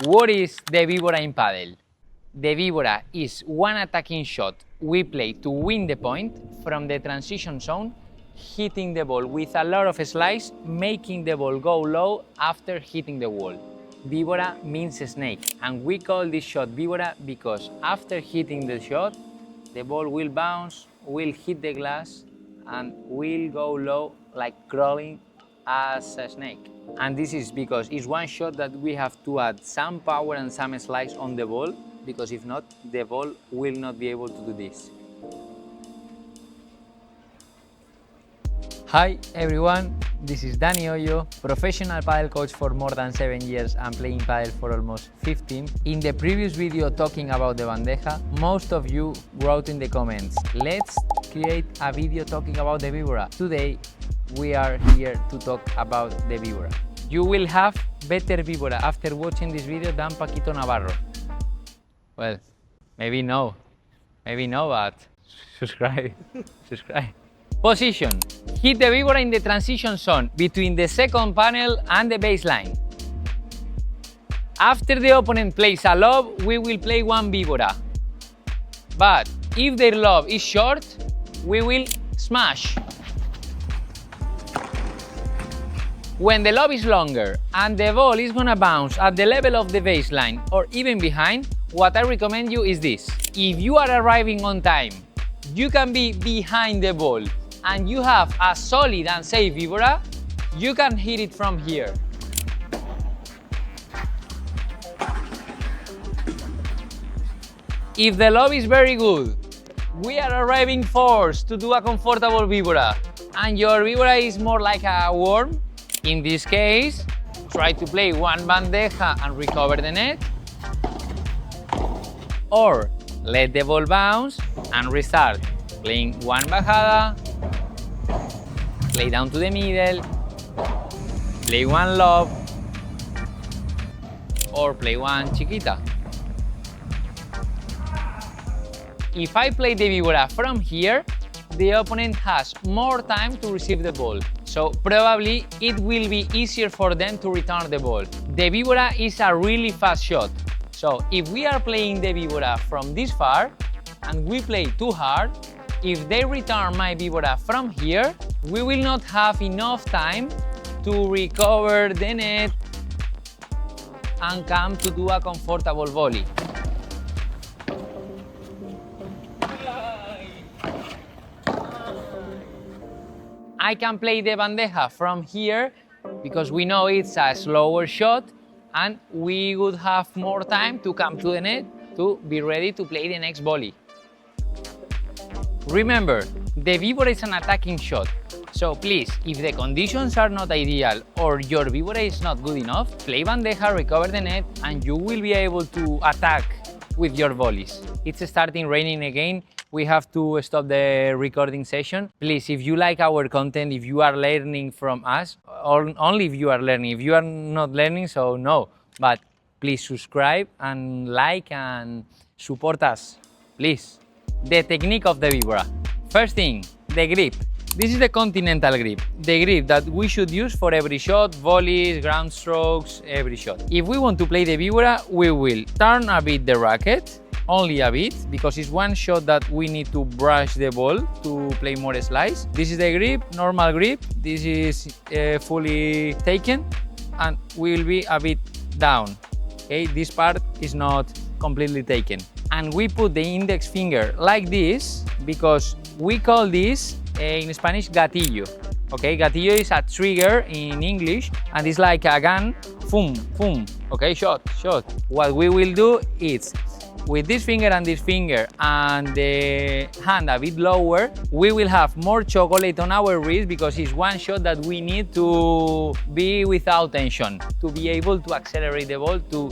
What is the VIBORA in Padel? The VIBORA is one attacking shot we play to win the point from the transition zone, hitting the ball with a lot of slice, making the ball go low after hitting the wall. VIBORA means snake, and we call this shot VIBORA because after hitting the shot, the ball will bounce, will hit the glass, and will go low like crawling as a snake. And this is because it's one shot that we have to add some power and some slice on the ball, because if not, the ball will not be able to do this. Hi everyone, this is Dani Hoyo, professional padel coach for more than 7 years and playing padel for almost 15. In the previous video talking about the bandeja, most of you wrote in the comments, let's create a video talking about the VIBORA. Today we are here to talk about the VIBORA. You will have better VIBORA after watching this video than Paquito Navarro. Well, maybe no, but subscribe. Position. Hit the VIBORA in the transition zone between the second panel and the baseline. After the opponent plays a lob, we will play one VIBORA. But if their lob is short, we will smash. When the lob is longer and the ball is gonna bounce at the level of the baseline or even behind, what I recommend you is this. If you are arriving on time, you can be behind the ball and you have a solid and safe VIBORA, you can hit it from here. If the lob is very good, we are arriving forced to do a comfortable VIBORA, and your VIBORA is more like a worm. In this case, try to play one bandeja and recover the net, or let the ball bounce and restart playing one bajada, play down to the middle, play one lob, or play one chiquita. If I play the VIBORA from here, the opponent has more time to receive the ball, so probably it will be easier for them to return the ball. The VIBORA is a really fast shot, so if we are playing the VIBORA from this far and we play too hard, if they return my VIBORA from here, we will not have enough time to recover the net and come to do a comfortable volley. I can play the bandeja from here because we know it's a slower shot and we would have more time to come to the net to be ready to play the next volley. Remember, the VIBORA is an attacking shot, so please, if the conditions are not ideal or your VIBORA is not good enough, play bandeja, recover the net, and you will be able to attack with your volleys. It's starting raining again. We have to stop the recording session. Please, if you like our content, if you are learning from us, or only if you are learning. If you are not learning, so no. But please subscribe and like and support us, please. The technique of the VIBORA. First thing, the grip. This is the continental grip, the grip that we should use for every shot, volleys, ground strokes, every shot. If we want to play the VIBORA, we will turn a bit the racket, only a bit, because it's one shot that we need to brush the ball to play more slice. This is the grip, normal grip. This is fully taken and we will be a bit down. Okay, this part is not completely taken. And we put the index finger like this because we call this in Spanish gatillo. Okay, gatillo is a trigger in English and it's like a gun, boom, boom. Okay, shot. What we will do is with this finger and the hand a bit lower, we will have more chocolate on our wrist because it's one shot that we need to be without tension, to be able to accelerate the ball, to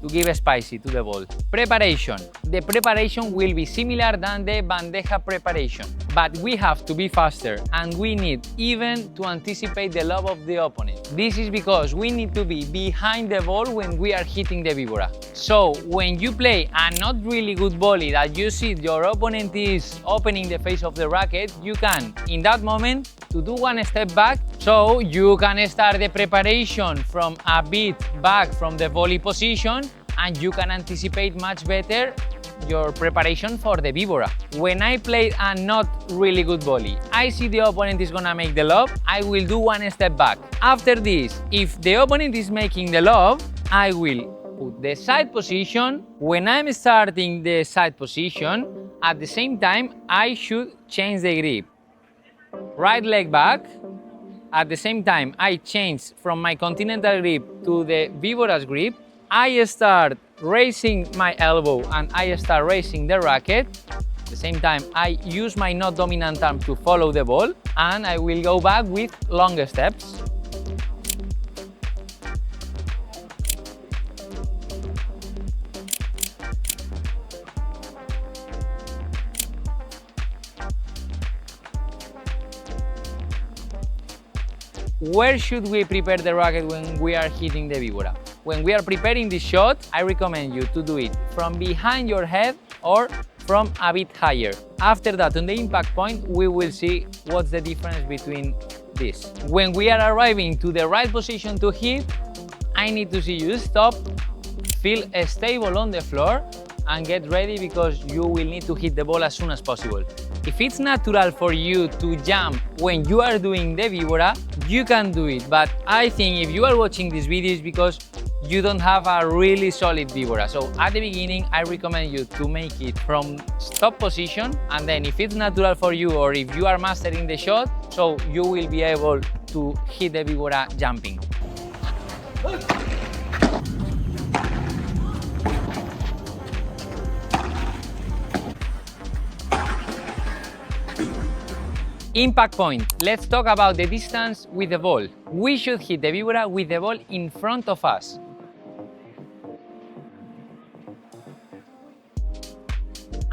give a spicy to the ball. Preparation. The preparation will be similar than the bandeja preparation, but we have to be faster and we need even to anticipate the lob of the opponent. This is because we need to be behind the ball when we are hitting the VIBORA. So when you play a not really good volley that you see your opponent is opening the face of the racket, you can, in that moment, to do one step back, so you can start the preparation from a bit back from the volley position, and you can anticipate much better your preparation for the VIBORA. When I play a not really good volley, I see the opponent is gonna make the lob, I will do one step back. After this, if the opponent is making the lob, I will put the side position. When I'm starting the side position, at the same time, I should change the grip. Right leg back. At the same time, I change from my continental grip to the VIBORA's grip. I start raising my elbow and I start raising the racket. At the same time, I use my not dominant arm to follow the ball, and I will go back with longer steps. Where should we prepare the racket when we are hitting the VIBORA? When we are preparing this shot, I recommend you to do it from behind your head or from a bit higher. After that, on the impact point, we will see what's the difference between this. When we are arriving to the right position to hit, I need to see you stop, feel stable on the floor, and get ready because you will need to hit the ball as soon as possible. If it's natural for you to jump when you are doing the VIBORA, you can do it, but I think if you are watching this video it's because you don't have a really solid VIBORA. So at the beginning, I recommend you to make it from stop position, and then if it's natural for you or if you are mastering the shot, so you will be able to hit the VIBORA jumping. Impact point. Let's talk about the distance with the ball. We should hit the VIBORA with the ball in front of us.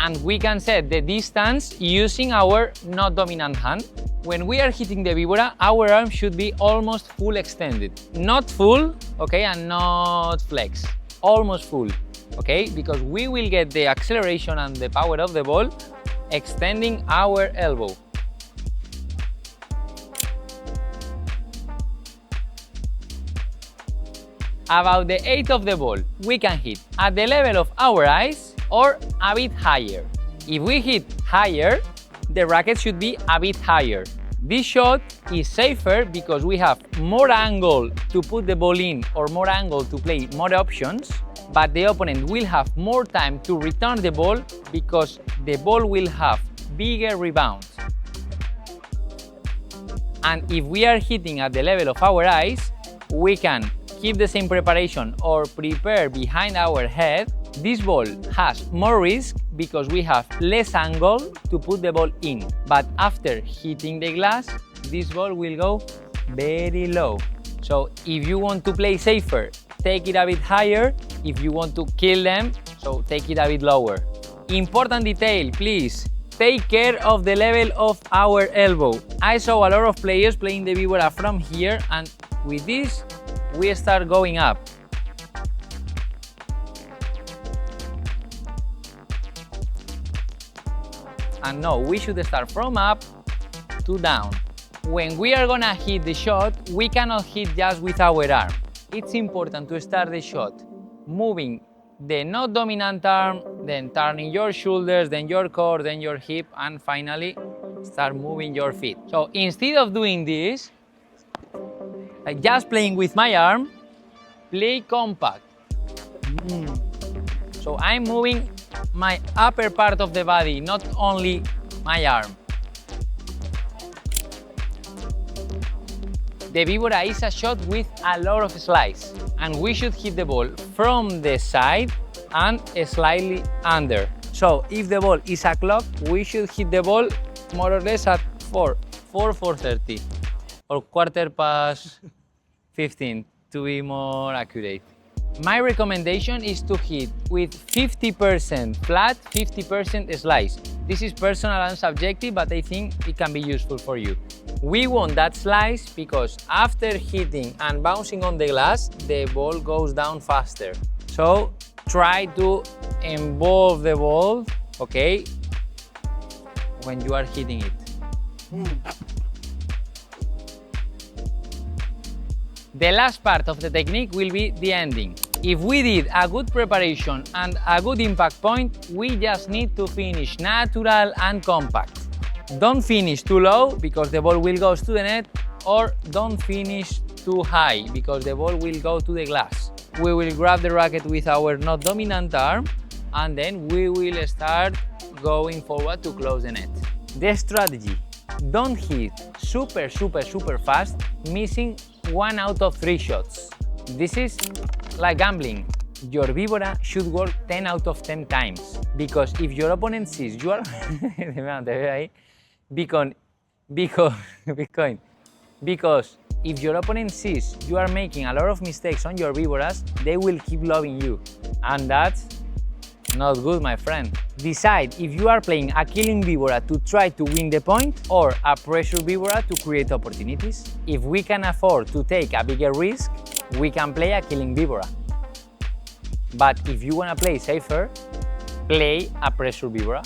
And we can set the distance using our not dominant hand. When we are hitting the VIBORA, our arm should be almost full extended. Not full, okay, and not flex. Almost full, okay? Because we will get the acceleration and the power of the ball extending our elbow. About the height of the ball, we can hit at the level of our eyes or a bit higher. If we hit higher, the racket should be a bit higher. This shot is safer because we have more angle to put the ball in or more angle to play more options, but the opponent will have more time to return the ball because the ball will have bigger rebounds. And if we are hitting at the level of our eyes, we can keep the same preparation or prepare behind our head. This ball has more risk because we have less angle to put the ball in. But after hitting the glass, this ball will go very low. So if you want to play safer, take it a bit higher. If you want to kill them, so take it a bit lower. Important detail, please. Take care of the level of our elbow. I saw a lot of players playing the VIBORA from here, and with this, we start going up. And no, we should start from up to down. When we are gonna hit the shot, we cannot hit just with our arm. It's important to start the shot moving the not dominant arm, then turning your shoulders, then your core, then your hip, and finally start moving your feet. So instead of doing this, like just playing with my arm, play compact. So I'm moving my upper part of the body, not only my arm. The VIBORA is a shot with a lot of slice, and we should hit the ball from the side and slightly under. So if the ball is a clock, we should hit the ball more or less at 4:30 or 15:15 to be more accurate. My recommendation is to hit with 50% flat, 50% slice. This is personal and subjective, but I think it can be useful for you. We want that slice because after hitting and bouncing on the glass, the ball goes down faster. So try to involve the ball, okay, when you are hitting it. The last part of the technique will be the ending. If we did a good preparation and a good impact point, we just need to finish natural and compact. Don't finish too low because the ball will go to the net, or don't finish too high because the ball will go to the glass. We will grab the racket with our not dominant arm and then we will start going forward to close the net. The strategy: don't hit super fast, missing 1 out of 3 shots. This is like gambling. Your VIBORA should work 10 out of 10 times, because if your opponent sees you are because if your opponent sees you are making a lot of mistakes on your VIBORAs, they will keep loving you, and that's not good, my friend. Decide if you are playing a killing VIBORA to try to win the point or a pressure VIBORA to create opportunities. If we can afford to take a bigger risk, we can play a killing VIBORA. But if you want to play safer, play a pressure VIBORA.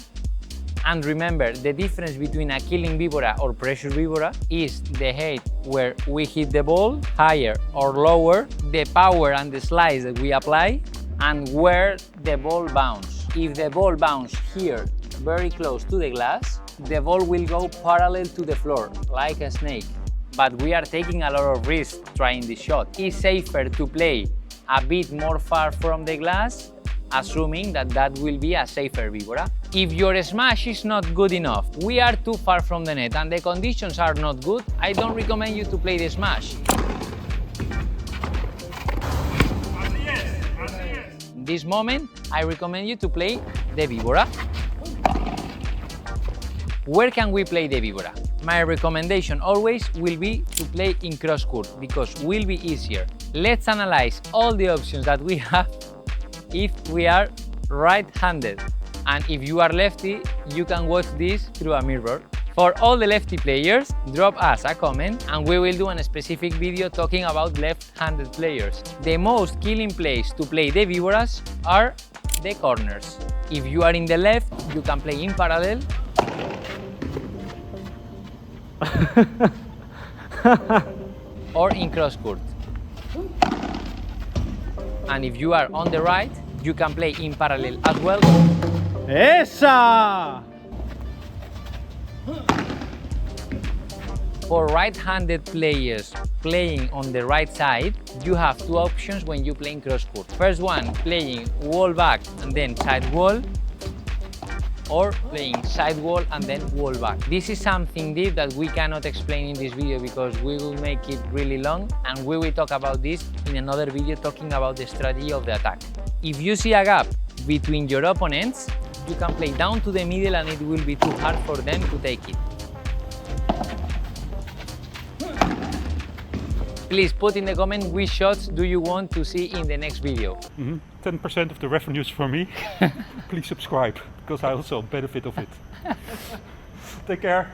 And remember, the difference between a killing VIBORA or pressure VIBORA is the height where we hit the ball, higher or lower, the power and the slice that we apply, and where the ball bounces. If the ball bounces here, very close to the glass, the ball will go parallel to the floor, like a snake. But we are taking a lot of risk trying this shot. It's safer to play a bit more far from the glass, assuming that that will be a safer VIBORA. If your smash is not good enough, we are too far from the net and the conditions are not good, I don't recommend you to play the smash. In this moment, I recommend you to play the VIBORA. Where can we play the VIBORA? My recommendation always will be to play in cross court because will be easier. Let's analyze all the options that we have if we are right-handed. And if you are lefty, you can watch this through a mirror. For all the lefty players, drop us a comment and we will do a specific video talking about left-handed players. The most killing place to play the VIBORAs are the corners. If you are in the left, you can play in parallel. Or in cross court. And if you are on the right, you can play in parallel as well. ¡Esa! For right-handed players playing on the right side, you have 2 options when you play in cross court. First one, playing wall back and then side wall, or playing side wall and then wall back. This is something deep that we cannot explain in this video because we will make it really long, and we will talk about this in another video talking about the strategy of the attack. If you see a gap between your opponents, you can play down to the middle and it will be too hard for them to take it. Please put in the comment which shots do you want to see in the next video. 10% of the revenues for me. Please subscribe, because I also benefit of it. Take care.